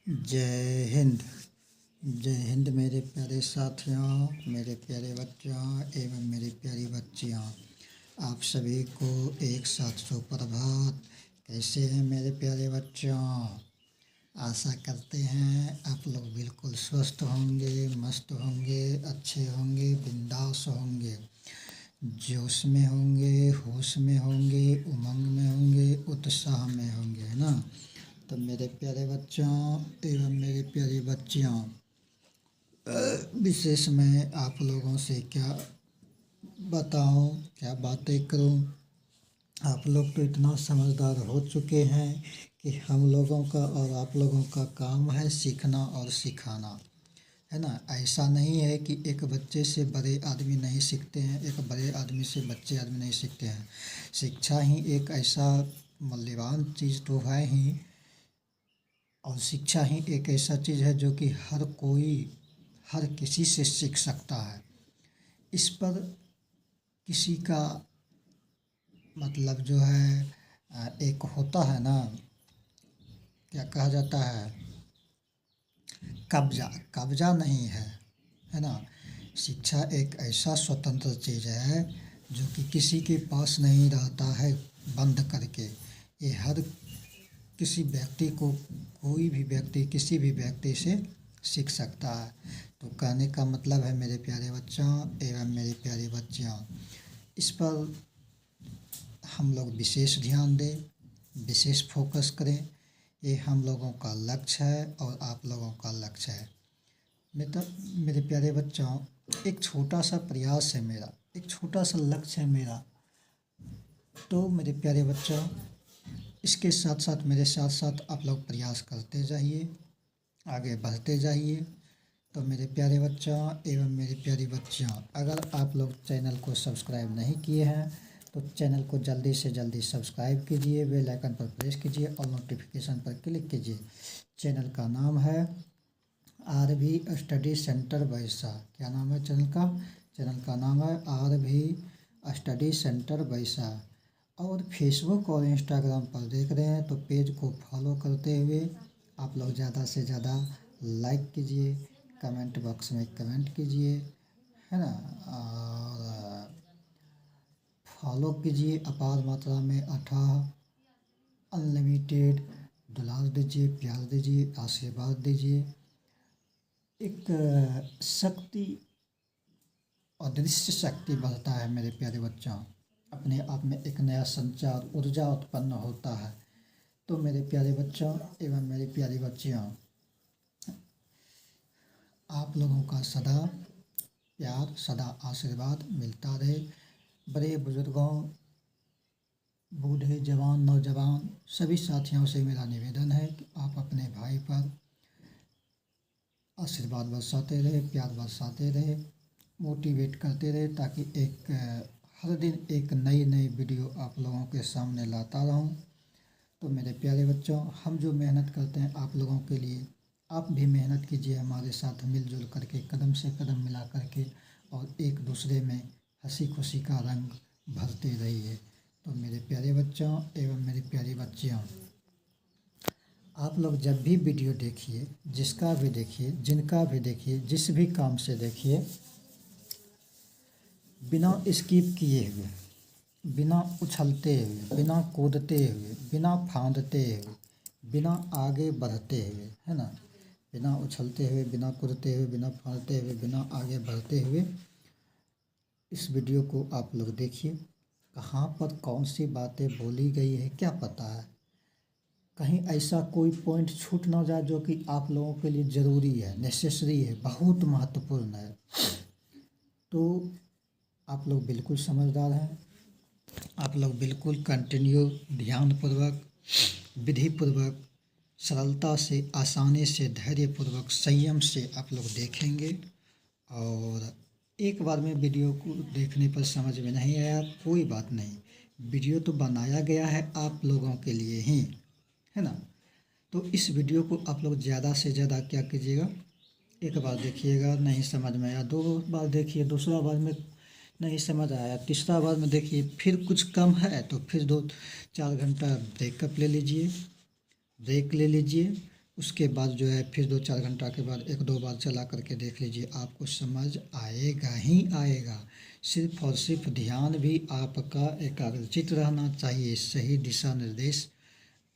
जय हिंद। जय हिंद मेरे प्यारे साथियों, मेरे प्यारे बच्चों एवं मेरी प्यारी बच्चियों। आप सभी को एक साथ सुप्रभात। कैसे हैं मेरे प्यारे बच्चों? आशा करते हैं आप लोग बिल्कुल स्वस्थ होंगे, मस्त होंगे, अच्छे होंगे, बिंदास होंगे, जोश में होंगे, होश में होंगे, उमंग में होंगे, उत्साह में होंगे, है ना। तो मेरे प्यारे बच्चों एवं मेरी प्यारी बच्चियों, विशेष मैं आप लोगों से क्या बताऊं, क्या बातें करूं। आप लोग तो इतना समझदार हो चुके हैं कि हम लोगों का और आप लोगों का काम है सीखना और सिखाना, है ना। ऐसा नहीं है कि एक बच्चे से बड़े आदमी नहीं सीखते हैं, एक बड़े आदमी से बच्चे आदमी नहीं सीखते हैं। शिक्षा ही एक ऐसा मूल्यवान चीज़ तो है ही, और शिक्षा ही एक ऐसा चीज़ है जो कि हर कोई, हर किसी से सीख सकता है। इस पर किसी का मतलब जो है एक होता है ना, क्या कहा जाता है, कब्जा। कब्जा नहीं है, है ना। शिक्षा एक ऐसा स्वतंत्र चीज़ है जो कि किसी के पास नहीं रहता है बंद करके। ये हर किसी व्यक्ति को, कोई भी व्यक्ति किसी भी व्यक्ति से सीख सकता है। तो कहने का मतलब है मेरे प्यारे बच्चों एवं मेरी प्यारी बच्चियों, इस पर हम लोग विशेष ध्यान दें, विशेष फोकस करें। ये हम लोगों का लक्ष्य है और आप लोगों का लक्ष्य है। मेरे प्यारे बच्चों, एक छोटा सा प्रयास है मेरा, एक छोटा सा लक्ष्य है मेरा। तो मेरे प्यारे बच्चों, इसके साथ साथ मेरे साथ साथ आप लोग प्रयास करते जाइए, आगे बढ़ते जाइए। तो मेरे प्यारे बच्चों एवं मेरी प्यारी बच्चियों, अगर आप लोग चैनल को सब्सक्राइब नहीं किए हैं तो चैनल को जल्दी से जल्दी सब्सक्राइब कीजिए, बेल आइकन पर प्रेस कीजिए और नोटिफिकेशन पर क्लिक कीजिए। चैनल का नाम है आर.भी. स्टडी सेंटर बैसा। क्या नाम है चैनल का? चैनल का नाम है आर.भी. स्टडी सेंटर बैसा। और फेसबुक और इंस्टाग्राम पर देख रहे हैं तो पेज को फॉलो करते हुए आप लोग ज़्यादा से ज़्यादा लाइक कीजिए, कमेंट बॉक्स में कमेंट कीजिए, है ना। और फॉलो कीजिए, अपार मात्रा में अथाह अनलिमिटेड दुलार दीजिए, प्यार दीजिए, आशीर्वाद दीजिए। एक शक्ति, अदृश्य शक्ति बढ़ता है मेरे प्यारे बच्चों। अपने आप में एक नया संचार, ऊर्जा उत्पन्न होता है। तो मेरे प्यारे बच्चों एवं मेरी प्यारी बच्चियों, आप लोगों का सदा प्यार, सदा आशीर्वाद मिलता रहे। बड़े बुजुर्गों, बूढ़े, जवान, नौजवान सभी साथियों से मेरा निवेदन है कि आप अपने भाई पर आशीर्वाद बरसाते रहे, प्यार बरसाते रहे, मोटिवेट करते रहे, ताकि एक हर दिन एक नई नई वीडियो आप लोगों के सामने लाता रहूं। तो मेरे प्यारे बच्चों, हम जो मेहनत करते हैं आप लोगों के लिए, आप भी मेहनत कीजिए हमारे साथ मिलजुल करके, कदम से कदम मिला करके, और एक दूसरे में हंसी खुशी का रंग भरते रहिए। तो मेरे प्यारे बच्चों एवं मेरी प्यारी बच्चियों, आप लोग जब भी वीडियो देखिए, जिसका भी देखिए, जिनका भी देखिए, जिस भी काम से देखिए, बिना स्किप किए हुए, बिना उछलते हुए, बिना कूदते हुए, बिना फांदते हुए, बिना आगे बढ़ते हुए, है ना, बिना उछलते हुए, बिना कूदते हुए, बिना फांदते हुए, बिना आगे बढ़ते हुए इस वीडियो को आप लोग देखिए। कहाँ पर कौन सी बातें बोली गई है क्या पता है, कहीं ऐसा कोई पॉइंट छूट ना जाए जो कि आप लोगों के लिए ज़रूरी है, नेसेसरी है, बहुत महत्वपूर्ण है। तो आप लोग बिल्कुल समझदार हैं, आप लोग बिल्कुल कंटिन्यू, ध्यानपूर्वक, विधिपूर्वक, सरलता से, आसानी से, धैर्यपूर्वक, संयम से आप लोग देखेंगे। और एक बार में वीडियो को देखने पर समझ में नहीं आया कोई बात नहीं, वीडियो तो बनाया गया है आप लोगों के लिए ही, है ना। तो इस वीडियो को आप लोग ज़्यादा से ज़्यादा क्या कीजिएगा, एक बार देखिएगा, नहीं समझ में आया दो बार देखिए, दूसरा बार में नहीं समझ आया तीसरा बार में देखिए, फिर कुछ कम है तो फिर 2-4 घंटा ब्रेकअप ले लीजिए, ब्रेक ले लीजिए, उसके बाद जो है फिर 2-4 घंटा के बाद 1-2 बार चला करके देख लीजिए, आपको समझ आएगा ही आएगा। सिर्फ और सिर्फ ध्यान भी आपका एकाग्रचित रहना चाहिए। सही दिशा निर्देश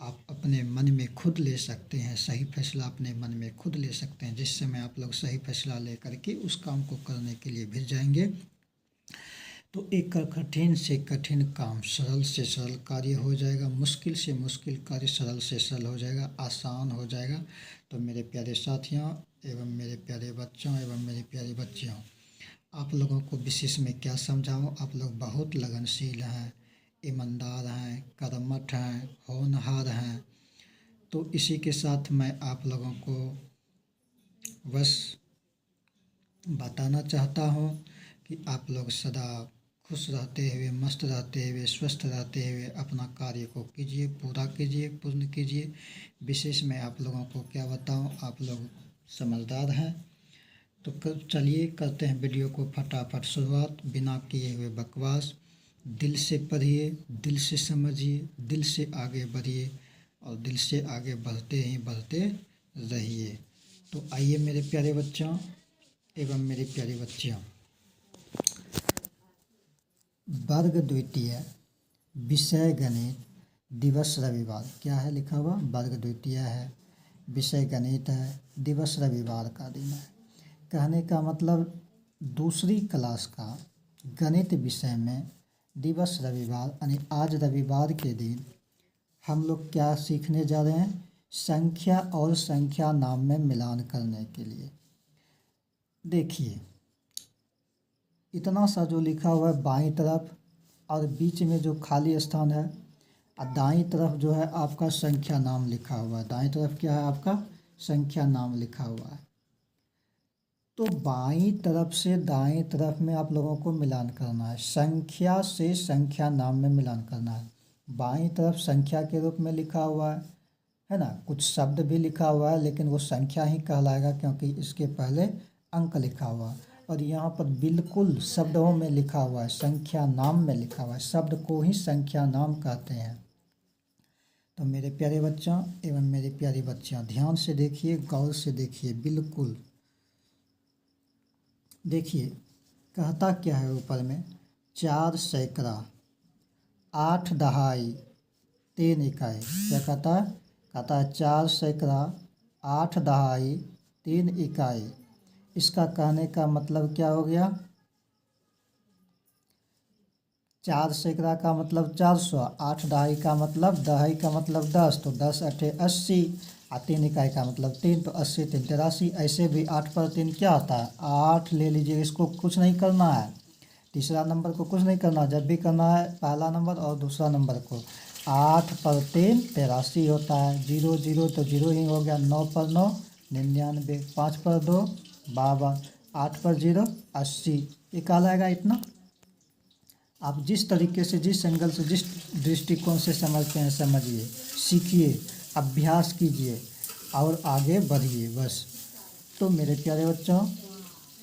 आप अपने मन में खुद ले सकते हैं, सही फैसला अपने मन में खुद ले सकते हैं। जिस समय आप लोग सही फैसला ले करके उस काम को करने के लिए भिड़ जाएंगे तो एक कठिन से कठिन काम सरल से सरल कार्य हो जाएगा, मुश्किल से मुश्किल कार्य सरल से सरल हो जाएगा, आसान हो जाएगा। तो मेरे प्यारे साथियों एवं मेरे प्यारे बच्चों एवं मेरी प्यारी बच्चियों, आप लोगों को विशेष में क्या समझाऊं, आप लोग बहुत लगनशील हैं, ईमानदार हैं, कर्मठ हैं, होनहार हैं। तो इसी के साथ मैं आप लोगों को बस बताना चाहता हूँ कि आप लोग सदा खुश रहते हुए, मस्त रहते हुए, स्वस्थ रहते हुए अपना कार्य को कीजिए, पूरा कीजिए, पूर्ण कीजिए। विशेष में आप लोगों को क्या बताऊं, आप लोग समझदार हैं। तो चलिए करते हैं वीडियो को फटाफट शुरुआत, बिना किए हुए बकवास। दिल से पढ़िए, दिल से समझिए, दिल से आगे बढ़िए और दिल से आगे बढ़ते ही बढ़ते रहिए। तो आइए मेरे प्यारे बच्चों एवं मेरी प्यारी बच्चियों, वर्ग द्वितीय, विषय गणित, दिवस रविवार। क्या है लिखा हुआ? वर्ग द्वितीय है, विषय गणित है, दिवस रविवार का दिन है। कहने का मतलब दूसरी क्लास का गणित विषय में दिवस रविवार यानी आज रविवार के दिन हम लोग क्या सीखने जा रहे हैं? संख्या और संख्या नाम में मिलान करने के लिए। देखिए इतना सा जो लिखा हुआ है बाईं तरफ और बीच में जो खाली स्थान है और दाईं तरफ जो है आपका संख्या नाम लिखा हुआ है। दाईं तरफ क्या है? आपका संख्या नाम लिखा हुआ है। तो बाईं तरफ से दाईं तरफ में आप लोगों को मिलान करना है, संख्या से संख्या नाम में मिलान करना है। बाईं तरफ संख्या के रूप में लिखा हुआ है ना, कुछ शब्द भी लिखा हुआ है लेकिन वो संख्या ही कहलाएगा क्योंकि इसके पहले अंक लिखा हुआ है। और यहाँ पर बिल्कुल शब्दों में लिखा हुआ है, संख्या नाम में लिखा हुआ है, शब्द को ही संख्या नाम कहते हैं। तो मेरे प्यारे बच्चों एवं मेरी प्यारी बच्चियाँ ध्यान से देखिए, गौर से देखिए, बिल्कुल देखिए कहता क्या है ऊपर में? 4 सैकड़ा, 8 दहाई, 3 इकाई। क्या कहता है? कहता है 4 सैकड़ा, 8 दहाई, 3 इकाई। इसका कहने का मतलब क्या हो गया? 4 सैकड़ा का मतलब 400, 8 दहाई का मतलब 10, तो 10 अठे 80 और 3 इकाई का मतलब 3, तो 80 3 83। ऐसे भी 8 पर 3 क्या होता है? 8 ले लीजिए, इसको कुछ नहीं करना है, तीसरा नंबर को कुछ नहीं करना, जब भी करना है पहला नंबर और दूसरा नंबर को। 8 पर 3 83 होता है, 0 0 तो 0 ही हो गया, 9 पर 9 99, 5 पर 2 52, 8 पर 0 80। ये कहलाएगा इतना। आप जिस तरीके से, जिस एंगल से, जिस दृष्टिकोण से समझते हैं समझिए, सीखिए, अभ्यास कीजिए और आगे बढ़िए बस। तो मेरे प्यारे बच्चों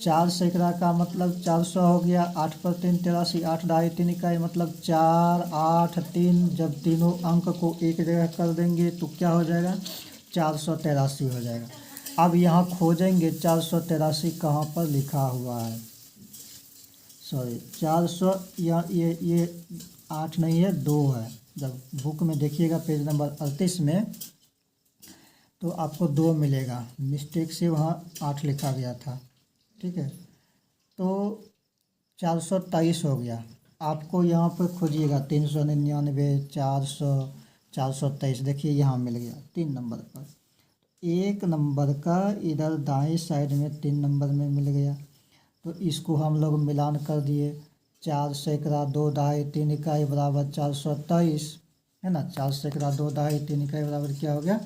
4 सैकड़ा का मतलब 400 हो गया, 8 पर 3 83, 8 दहाई 3 इकाई मतलब 4 8 3। जब तीनों अंक को एक जगह कर देंगे तो क्या हो जाएगा? 483 हो जाएगा। अब यहाँ खोजेंगे 483 कहाँ पर लिखा हुआ है। सॉरी 400 या ये 8 नहीं है, 2 है। जब बुक में देखिएगा पेज नंबर 38 में तो आपको 2 मिलेगा, मिस्टेक से वहाँ 8 लिखा गया था, ठीक है। तो 423 हो गया। आपको यहाँ पर खोजिएगा 399, 400, 423। देखिए यहाँ मिल गया 3 नंबर पर। 1 नंबर का इधर दाएं साइड में 3 नंबर में मिल गया, तो इसको हम लोग मिलान कर दिए। 4 सैकड़ा 2 दहाई 3 इकाई बराबर 423 है ना। 4 सैकड़ा 2 दहाई 3 इकाई बराबर क्या हो गया?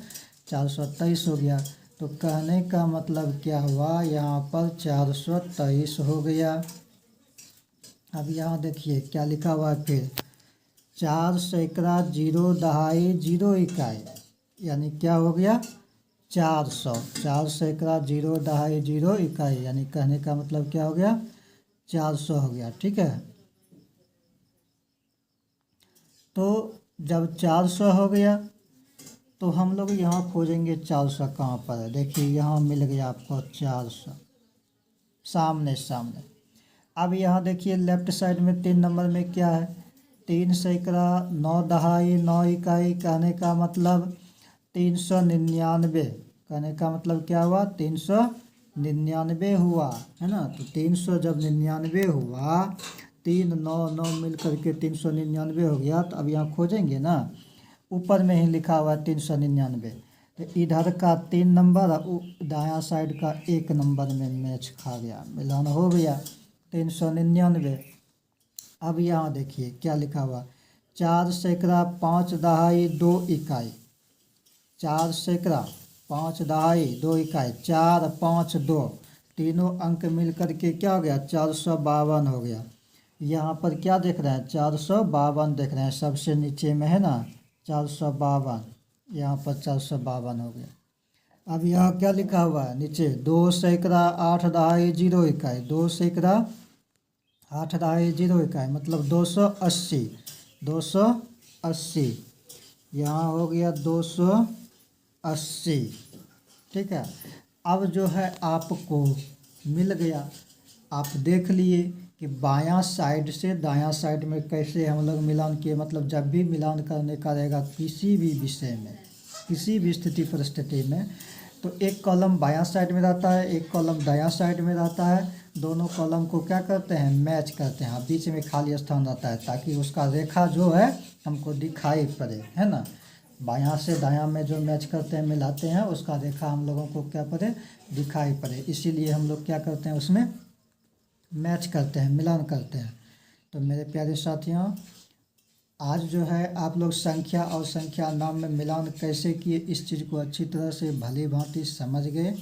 423 हो गया। तो कहने का मतलब क्या हुआ? यहाँ पर 423 हो गया। अब यहाँ देखिए क्या लिखा हुआ है फिर? 4 सैकड़ा 0 दहाई 0 इकाई, यानी क्या हो गया? 400। 4 सैकड़ा 0 दहाई 0 इकाई, यानी कहने का मतलब क्या हो गया? 400 हो गया, ठीक है। तो जब 400 हो गया तो हम लोग यहाँ खोजेंगे 400 कहाँ पर है। देखिए यहाँ मिल गया आपको 400 सामने सामने। अब यहाँ देखिए लेफ्ट साइड में 3 नंबर में क्या है, 3 सैकड़ा 9 दहाई 9 इकाई, कहने का मतलब 399। कहने का मतलब क्या हुआ, 399 हुआ है ना। तो 300 जब 99 हुआ, 3 9 9 मिल करके 399 हो गया। तो अब यहाँ खोजेंगे ना, ऊपर में ही लिखा हुआ है 399। तो इधर का 3 नंबर और दायां साइड का 1 नंबर में मैच खा गया, मिलान हो गया 399। अब यहाँ देखिए क्या लिखा हुआ, 4 सैकड़ा 5 दहाई 2 इकाई। 4 सैकड़ा 5 दहाई 2 इकाई, 4 5 2, तीनों अंक मिल करके क्या हो गया, 452 हो गया। यहाँ पर क्या देख रहे हैं, 452 देख रहे हैं, सबसे नीचे में है ना 452, यहाँ पर 452 हो गया। अब यहाँ क्या लिखा हुआ है नीचे, 2 सैकड़ा 8 दहाई 0 इकाई। 2 सैकड़ा 8 दहाई 0 इकाई मतलब 280। 280 यहाँ हो गया 280। ठीक है। अब जो है आपको मिल गया, आप देख लिए कि बायां साइड से दायां साइड में कैसे हम लोग मिलान किए। मतलब जब भी मिलान करने का रहेगा किसी भी विषय में, किसी भी स्थिति परिस्थिति में, तो एक कॉलम बायां साइड में रहता है, एक कॉलम दायां साइड में रहता है। दोनों कॉलम को क्या करते हैं, मैच करते हैं। बीच में खाली स्थान रहता है ताकि उसका रेखा जो है हमको दिखाई पड़े, है ना। बायां से दायां में जो मैच करते हैं, मिलाते हैं, उसका रेखा हम लोगों को क्या पड़े, दिखाई पड़े। इसीलिए हम लोग क्या करते हैं, उसमें मैच करते हैं, मिलान करते हैं। तो मेरे प्यारे साथियों, आज जो है आप लोग संख्या और संख्या नाम में मिलान कैसे किए, इस चीज़ को अच्छी तरह से भली भांति समझ गए।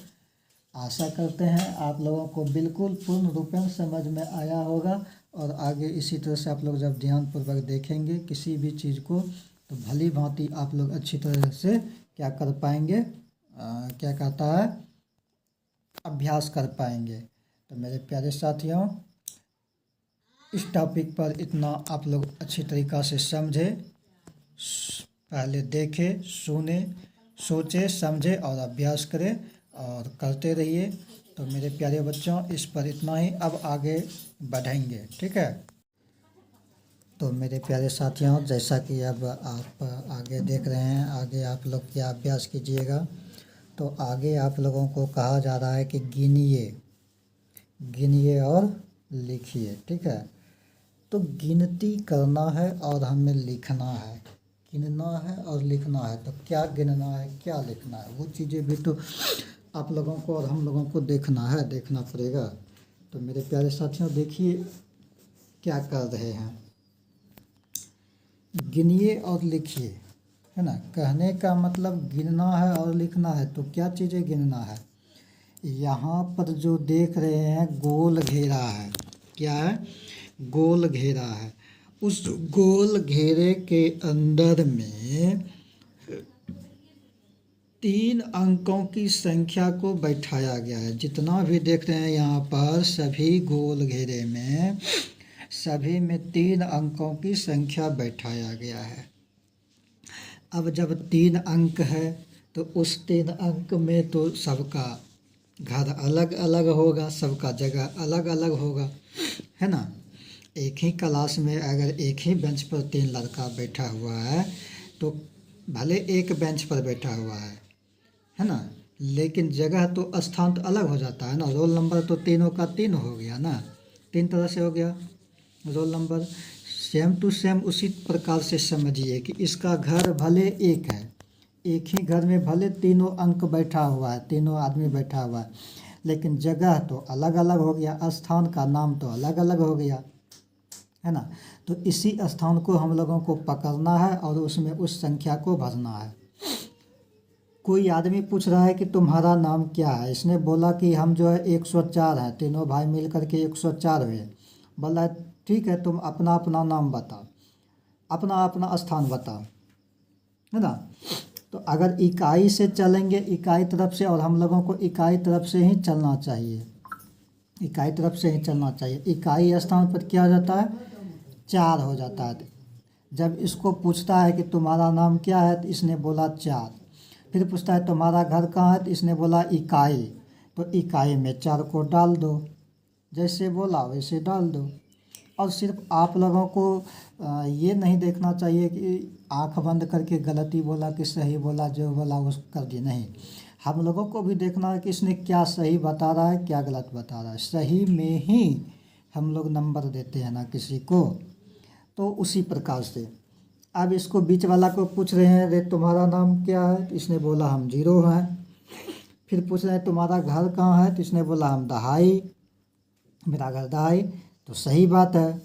आशा करते हैं आप लोगों को बिल्कुल पूर्ण रूपेण समझ में आया होगा। और आगे इसी तरह से आप लोग जब ध्यानपूर्वक देखेंगे किसी भी चीज़ को, तो भली भांति आप लोग अच्छी तरह से क्या कर पाएंगे, क्या कहता है, अभ्यास कर पाएंगे। तो मेरे प्यारे साथियों, इस टॉपिक पर इतना आप लोग अच्छी तरीक़ा से समझे, पहले देखे, सुने, सोचे, समझे और अभ्यास करें और करते रहिए। तो मेरे प्यारे बच्चों, इस पर इतना ही, अब आगे बढ़ेंगे, ठीक है। तो मेरे प्यारे साथियों, जैसा कि अब आप आगे देख रहे हैं, आगे आप लोग क्या अभ्यास कीजिएगा। तो आगे आप लोगों को कहा जा रहा है कि गिनिए, गिनिए और लिखिए, ठीक है। तो गिनती करना है और हमें लिखना है, गिनना है और लिखना है। तो क्या गिनना है, क्या लिखना है, वो चीज़ें भी तो आप लोगों को और हम लोगों को देखना है, देखना पड़ेगा। तो मेरे प्यारे साथियों, देखिए क्या कर रहे हैं, गिनिए और लिखिए, है ना। कहने का मतलब गिनना है और लिखना है। तो क्या चीज़ें गिनना है, यहाँ पर जो देख रहे हैं गोल घेरा है, क्या है, गोल घेरा है। उस गोल घेरे के अंदर में 3 अंकों की संख्या को बैठाया गया है। जितना भी देख रहे हैं यहाँ पर, सभी गोल घेरे में, सभी में 3 अंकों की संख्या बैठाया गया है। अब जब 3 अंक है तो उस 3 अंक में तो सबका घर अलग अलग होगा, सबका जगह अलग अलग होगा, है ना। एक ही क्लास में अगर एक ही बेंच पर 3 लड़का बैठा हुआ है, तो भले एक बेंच पर बैठा हुआ है ना, लेकिन जगह तो स्थान तो अलग हो जाता है ना। रोल नंबर तो तीनों का 3 हो गया ना, 3 तरह से हो गया roll number. Same to same उसी प्रकार से समझिए कि इसका घर भले एक है, एक ही घर में भले तीनों अंक बैठा हुआ है, तीनों आदमी बैठा हुआ है, लेकिन जगह तो अलग अलग हो गया, स्थान का नाम तो अलग अलग हो गया, है ना। तो इसी स्थान को हम लोगों को पकड़ना है और उसमें उस संख्या को भरना है। कोई आदमी पूछ रहा है कि तुम्हारा नाम क्या है, इसने बोला कि हम जो है 104 हैं, तीनों भाई मिल करके 104 हुए। बोला ठीक है, तुम अपना अपना नाम बताओ, अपना अपना स्थान बताओ, है ना। तो अगर इकाई से चलेंगे, इकाई तरफ से, और हम लोगों को इकाई तरफ से ही चलना चाहिए, इकाई तरफ से ही चलना चाहिए। इकाई स्थान पर क्या हो जाता है, 4 हो जाता है। जब इसको पूछता है कि तुम्हारा नाम क्या है, तो इसने बोला 4, फिर पूछता है तुम्हारा घर कहाँ है, तो इसने बोला इकाई, तो इकाई में 4 को डाल दो, जैसे बोला वैसे डाल दो। और सिर्फ आप लोगों को ये नहीं देखना चाहिए कि आंख बंद करके गलती बोला कि सही बोला, जो बोला वो कर दी, नहीं। हम लोगों को भी देखना है कि इसने क्या सही बता रहा है, क्या गलत बता रहा है। सही में ही हम लोग नंबर देते हैं ना किसी को, तो उसी प्रकार से अब इसको बीच वाला को पूछ रहे हैं, रे तुम्हारा नाम क्या है, तो इसने बोला हम जीरो हैं। फिर पूछ रहे हैं तुम्हारा घर कहाँ है, तो इसने बोला हम दहाई, मेरा घर दहाई, तो सही बात है।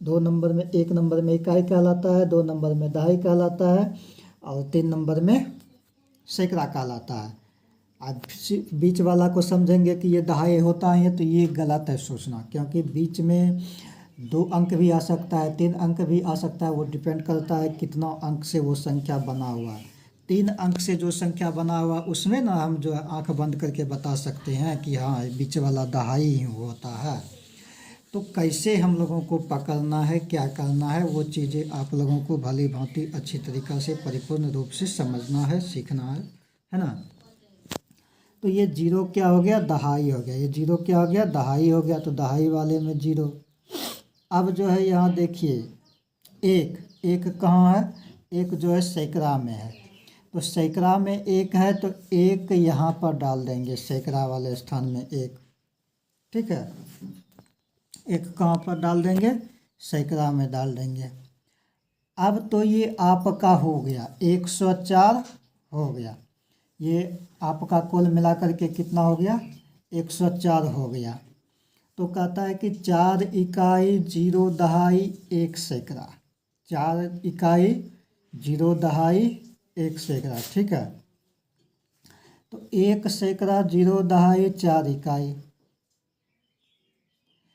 2 नंबर में, 1 नंबर में इकाई कहलाता है, 2 नंबर में दहाई कहलाता है, और 3 नंबर में सैकड़ा कहलाता है। अब बीच वाला को समझेंगे कि ये दहाई होता है, तो ये गलत है सोचना, क्योंकि बीच में 2 अंक भी आ सकता है, 3 अंक भी आ सकता है। वो डिपेंड करता है कितना अंक से वो संख्या बना हुआ है। 3 अंक से जो संख्या बना हुआ उसमें ना हम जो है आँख बंद करके बता सकते हैं कि हाँ बीच वाला दहाई ही होता है। तो कैसे हम लोगों को पकड़ना है, क्या करना है, वो चीज़ें आप लोगों को भली भांति अच्छी तरीक़ा से परिपूर्ण रूप से समझना है, सीखना है ना। तो ये जीरो क्या हो गया, दहाई हो गया। ये जीरो क्या हो गया, दहाई हो गया। तो दहाई वाले में जीरो। अब जो है यहाँ देखिए एक कहाँ है, एक जो है सैकड़ा में है, तो सैकड़ा में 1 है, तो 1 यहाँ पर डाल देंगे सैकड़ा वाले स्थान में 1, ठीक है। 1 कहाँ पर डाल देंगे, सैकड़ा में डाल देंगे। अब तो ये आपका हो गया 104 हो गया। ये आपका कुल मिला करके कितना हो गया, 104 हो गया। तो कहता है कि 4 इकाई 0 दहाई 1 सैकड़ा, 4 इकाई 0 दहाई 1 सैकड़ा, ठीक है। तो 1 सैकड़ा 0 दहाई 4 इकाई,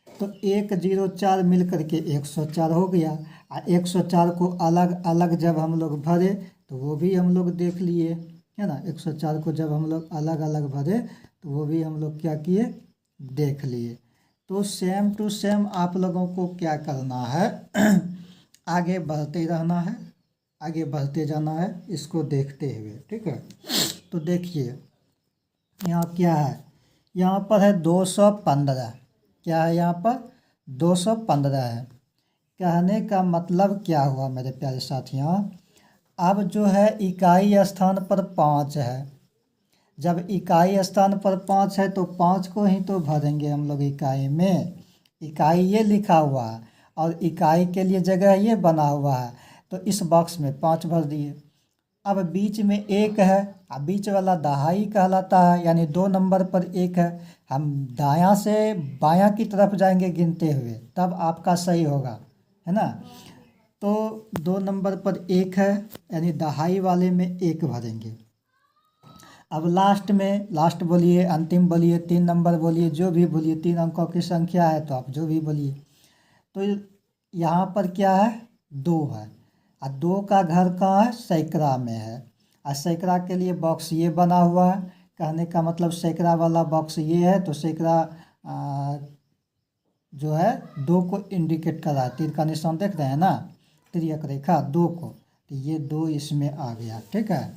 तो 104 मिल करके 104 हो गया। और 104 को अलग अलग जब हम लोग भरे तो वो भी हम लोग देख लिए, है ना। 104 को जब हम लोग अलग अलग भरे तो वो भी हम लोग क्या किए, देख लिए। तो सेम टू सेम आप लोगों को क्या करना है आगे बढ़ते रहना है, आगे बढ़ते जाना है इसको देखते हुए, ठीक है। तो देखिए यहाँ क्या है, यहाँ पर है 215, क्या है यहाँ पर 215 है। कहने का मतलब क्या हुआ मेरे प्यारे साथियों, अब जो है इकाई स्थान पर 5 है। जब इकाई स्थान पर 5 है तो 5 को ही तो भरेंगे हम लोग इकाई में। इकाई ये लिखा हुआ है और इकाई के लिए जगह ये बना हुआ है, तो इस बॉक्स में 5 भर दिए। अब बीच में 1 है, अब बीच वाला दहाई कहलाता है, यानी 2 नंबर पर 1 है। हम दायां से बायां की तरफ जाएंगे गिनते हुए, तब आपका सही होगा, है ना। तो 2 नंबर पर 1 है, यानी दहाई वाले में 1 भरेंगे। अब लास्ट बोलिए, अंतिम बोलिए, 3 नंबर बोलिए, जो भी बोलिए, 3 अंकों की संख्या है तो आप जो भी बोलिए। तो यहाँ पर क्या है, 2 है, और 2 का घर कहाँ है, सैकड़ा में है। और सैकड़ा के लिए बॉक्स ये बना हुआ है, कहने का मतलब सैकड़ा वाला बॉक्स ये है, तो सैकड़ा जो है 2 को इंडिकेट कर रहा है। तीर का निशान देख रहे हैं ना, तिर्यक रेखा 2 को, तो ये 2 इसमें आ गया, ठीक है।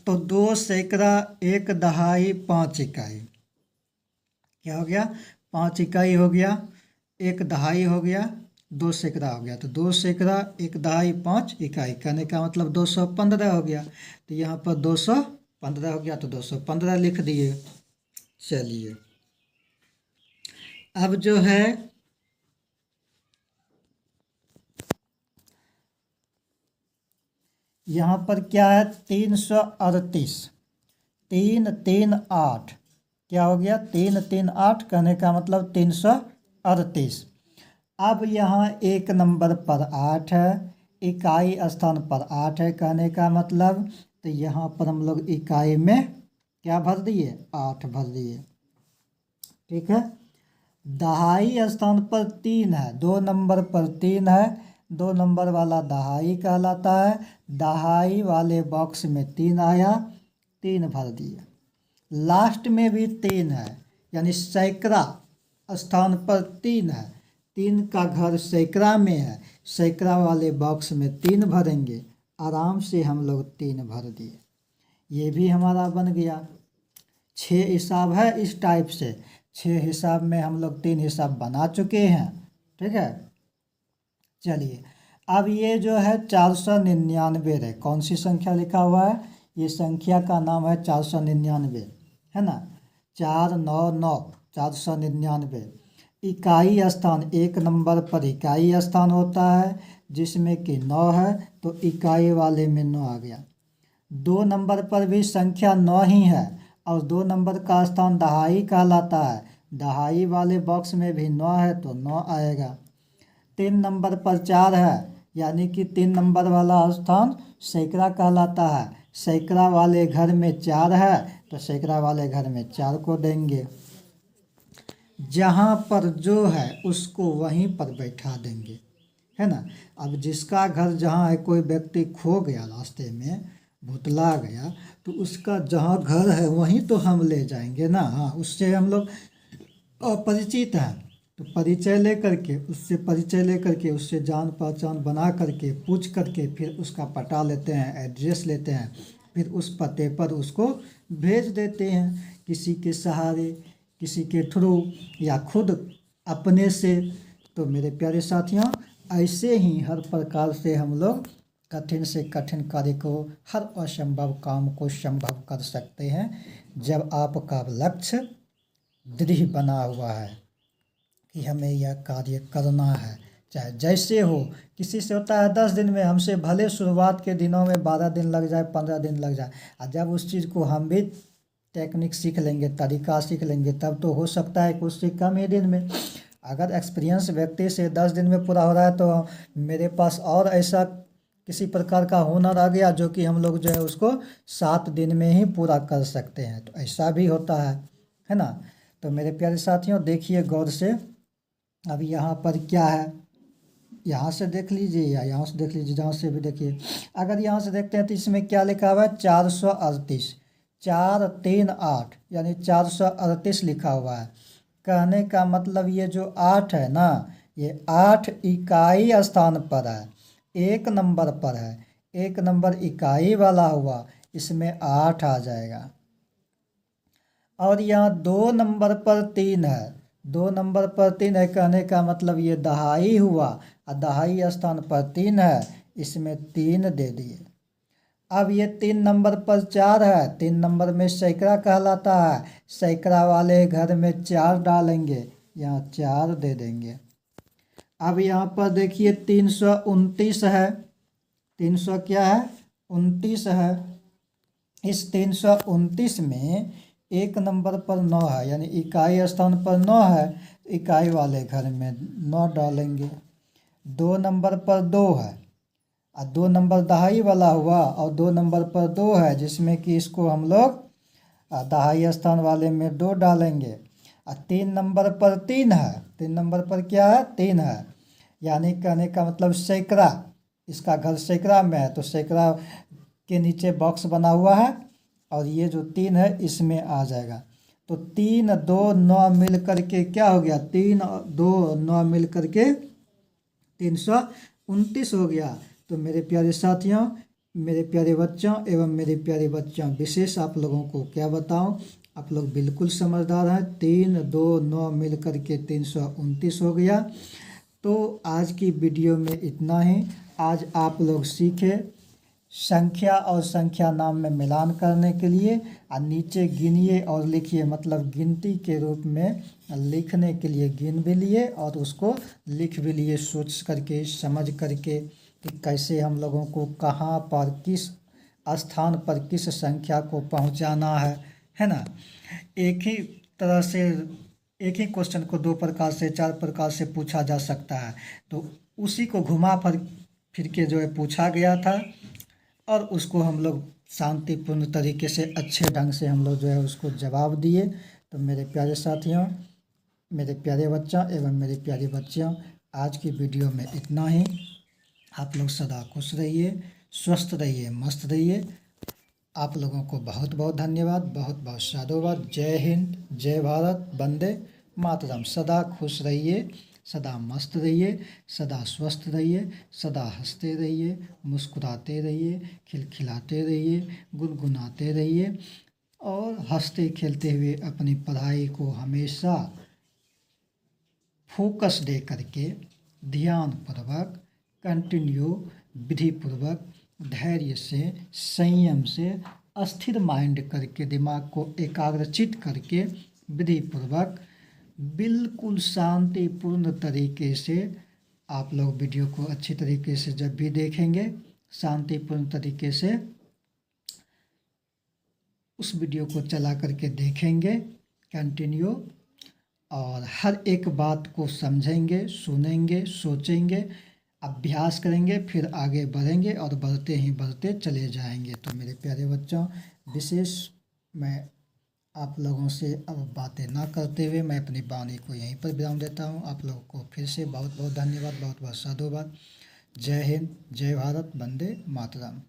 तो 2 सैकड़ा 1 दहाई 5 इकाई, क्या हो गया, 5 इकाई हो गया, 1 दहाई हो गया, 2 सैकड़ा हो गया। तो 2 सैकड़ा 1 दहाई 5 इकाई, कहने का मतलब 215 हो गया। तो यहाँ पर 215 हो गया, तो 215 लिख दिए। चलिए अब जो है यहाँ पर क्या है, 338, 3 3 8, क्या हो गया, 3 3 8, कहने का मतलब 338। अब यहाँ 1 नंबर पर 8 है, इकाई स्थान पर 8 है, कहने का मतलब तो यहाँ पर हम लोग इकाई में क्या भर दिए, 8 भर दिए, ठीक है। दहाई स्थान पर 3 है, 2 नंबर पर 3 है, 2 नंबर वाला दहाई कहलाता है। दहाई वाले बॉक्स में 3 आया, 3 भर दिया। लास्ट में भी 3 है, यानी सैकड़ा स्थान पर 3 है, 3 का घर सैकड़ा में है, सैकड़ा वाले बॉक्स में 3 भरेंगे। आराम से हम लोग 3 भर दिए। ये भी हमारा बन गया। 6 हिसाब है इस टाइप से। 6 हिसाब में हम लोग 3 हिसाब बना चुके हैं। ठीक है, चलिए अब ये जो है 499 है। कौन सी संख्या लिखा हुआ है? ये संख्या का नाम है 499, है ना। 499 499। इकाई स्थान, 1 नंबर पर इकाई स्थान होता है जिसमें कि 9 है, तो इकाई वाले में 9 आ गया। 2 नंबर पर भी संख्या 9 ही है और 2 नंबर का स्थान दहाई कहलाता है। दहाई वाले बॉक्स में भी 9 है तो 9 आएगा। 3 नंबर पर 4 है, यानी कि 3 नंबर वाला स्थान सैकड़ा कहलाता है। सैकड़ा वाले घर में 4 है तो सैकड़ा वाले घर में 4 को देंगे। जहाँ पर जो है उसको वहीं पर बैठा देंगे, है ना। अब जिसका घर जहाँ है, कोई व्यक्ति खो गया रास्ते में, भुतला गया, तो उसका जहाँ घर है वहीं तो हम ले जाएंगे ना। हाँ, उससे हम लोग अपरिचित हैं तो परिचय लेकर के, उससे परिचय लेकर के, उससे जान पहचान बना करके, पूछ करके फिर उसका पता लेते हैं, एड्रेस लेते हैं, फिर उस पते पर उसको भेज देते हैं किसी के सहारे, किसी के थ्रू या खुद अपने से। तो मेरे प्यारे साथियों, ऐसे ही हर प्रकार से हम लोग कठिन से कठिन कार्य को, हर असंभव काम को संभव कर सकते हैं जब आपका लक्ष्य दृढ़ बना हुआ है कि हमें यह कार्य करना है, चाहे जैसे हो। किसी से होता है 10 दिन में, हमसे भले शुरुआत के दिनों में 12 दिन लग जाए, 15 दिन लग जाए, और जब उस चीज़ को हम भी टेक्निक सीख लेंगे, तरीका सीख लेंगे, तब तो हो सकता है कि उससे कम ही दिन में। अगर एक्सपीरियंस व्यक्ति से 10 दिन में पूरा हो रहा है तो मेरे पास और ऐसा किसी प्रकार का हुनर आ गया जो कि हम लोग जो है उसको 7 दिन में ही पूरा कर सकते हैं। तो ऐसा भी होता है ना। तो मेरे प्यारे साथियों, देखिए गौर से। अब यहाँ पर क्या है, यहाँ से देख लीजिए या यहाँ से देख लीजिए, जहाँ से भी देखिए। अगर यहाँ से देखते हैं तो इसमें क्या लिखा हुआ है? 438, 438 यानी 438 लिखा हुआ है। कहने का मतलब ये जो 8 है ना, ये 8 इकाई स्थान पर है, 1 नंबर पर है। 1 नंबर इकाई वाला हुआ, इसमें 8 आ जाएगा। और यहाँ 2 नंबर पर 3 है, 2 नंबर पर 3 है, कहने का मतलब ये दहाई हुआ, और दहाई स्थान पर 3 है, इसमें 3 दे दिए। अब ये 3 नंबर पर 4 है, 3 नंबर में सैकड़ा कहलाता है, सैकड़ा वाले घर में 4 डालेंगे, यहाँ 4 दे देंगे। अब यहाँ पर देखिए 329 है, 300 क्या है? 29 है। इस 329 में 1 नंबर पर 9 है, यानी इकाई स्थान पर 9 है, इकाई वाले घर में 9 डालेंगे। 2 नंबर पर 2 है, और 2 नंबर दहाई वाला हुआ, और 2 नंबर पर 2 है, जिसमें कि इसको हम लोग दहाई स्थान वाले में 2 डालेंगे। और 3 नंबर पर 3 है, 3 नंबर पर क्या है? 3 है, यानी कहने का मतलब सैकड़ा, इसका घर सैकड़ा में है, तो सैकड़ा के नीचे बॉक्स बना हुआ है, और ये जो 3 है इसमें आ जाएगा। तो 3 2 9 मिल करके क्या हो गया? 3 2 9 मिल करके 329 हो गया। तो मेरे प्यारे साथियों, मेरे प्यारे बच्चों एवं मेरे प्यारे बच्चों, विशेष आप लोगों को क्या बताऊं, आप लोग बिल्कुल समझदार हैं। 3 2 9 मिल करके 329 हो गया। तो आज की वीडियो में इतना ही। आज आप लोग सीखे संख्या और संख्या नाम में मिलान करने के लिए, और नीचे गिनिए और लिखिए, मतलब गिनती के रूप में लिखने के लिए गिन भी लिए और उसको लिख भी लिए, सोच करके समझ करके कि कैसे हम लोगों को कहाँ पर किस स्थान पर किस संख्या को पहुंचाना है ना। एक ही तरह से एक ही क्वेश्चन को 2 प्रकार से 4 प्रकार से पूछा जा सकता है, तो उसी को घुमा फिर के जो है पूछा गया था, और उसको हम लोग शांतिपूर्ण तरीके से अच्छे ढंग से हम लोग जो है उसको जवाब दिए। तो मेरे प्यारे साथियों, मेरे प्यारे बच्चों एवं मेरी प्यारी बच्चियों, आज की वीडियो में इतना ही। आप लोग सदा खुश रहिए, स्वस्थ रहिए, मस्त रहिए। आप लोगों को बहुत बहुत धन्यवाद, बहुत बहुत साधुवाद। जय हिंद, जय भारत, वंदे मातरम। सदा खुश रहिए, सदा मस्त रहिए, सदा स्वस्थ रहिए, सदा हंसते रहिए, मुस्कुराते रहिए, खिलखिलाते रहिए, गुनगुनाते रहिए और हंसते खेलते हुए अपनी पढ़ाई को हमेशा फोकस दे करके ध्यानपूर्वक कंटिन्यू विधिपूर्वक धैर्य से संयम से अस्थिर माइंड करके दिमाग को एकाग्रचित करके विधिपूर्वक बिल्कुल शांतिपूर्ण तरीके से आप लोग वीडियो को अच्छी तरीके से जब भी देखेंगे शांतिपूर्ण तरीके से उस वीडियो को चला करके देखेंगे कंटिन्यू और हर एक बात को समझेंगे, सुनेंगे, सोचेंगे, अभ्यास करेंगे, फिर आगे बढ़ेंगे और बढ़ते ही बढ़ते चले जाएंगे। तो मेरे प्यारे बच्चों, विशेष मैं आप लोगों से अब बातें ना करते हुए मैं अपनी वाणी को यहीं पर विराम देता हूँ। आप लोगों को फिर से बहुत बहुत धन्यवाद, बहुत बहुत साधुवाद। जय हिंद, जय भारत, वंदे मातरम।